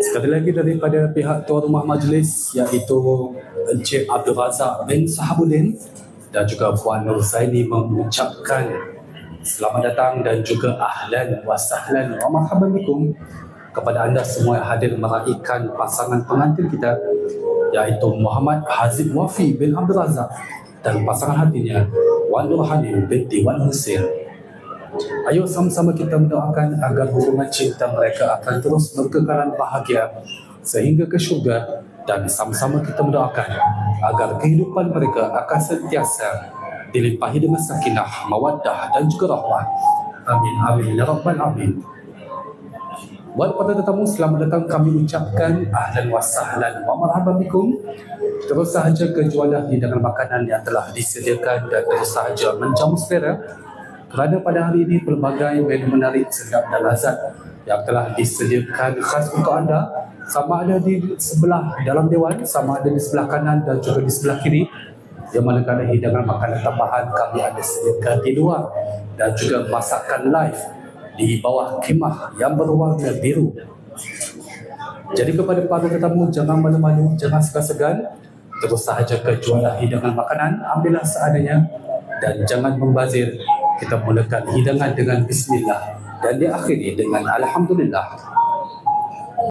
Sekali lagi daripada pihak tuan rumah majlis, iaitu Encik Abdul Razak bin Sahabudin dan juga Puan Nur Zaini, mengucapkan selamat datang dan juga ahlan wa sahlan wa marhaban bikum kepada anda semua yang hadir meraihkan pasangan pengantin kita, iaitu Muhammad Hazib Wafi bin Abdul Razak dan pasangan hatinya Wan Nur Hanim binti Wan Husin. Ayo sama-sama kita mendoakan agar hubungan cinta mereka akan terus berkekalan bahagia sehingga ke syurga, dan sama-sama kita mendoakan agar kehidupan mereka akan sentiasa dilimpahi dengan sakinah, mawaddah dan juga rahmat. Amin amin ya rabbal alamin. Buat para tetamu, selamat datang kami ucapkan ahlan wa sahlan wa marhaban bikum. Terus sahaja ke jualah hidangan makanan yang telah disediakan dan terus sahaja menjamu selera, kerana pada hari ini pelbagai menu menarik, sedap dan lazat yang telah disediakan khas untuk anda, sama ada di sebelah dalam dewan, sama ada di sebelah kanan dan juga di sebelah kiri. Yang manakala hidangan makanan tambahan kami ada sediakan di luar dan juga masakan live di bawah khemah yang berwarna biru. Jadi kepada para tetamu, jangan malu-malu, jangan segan-segan, terus sahaja ke jualah hidangan makanan, ambillah seadanya dan jangan membazir. Kita mulakan hidangan dengan bismillah dan diakhiri dengan alhamdulillah.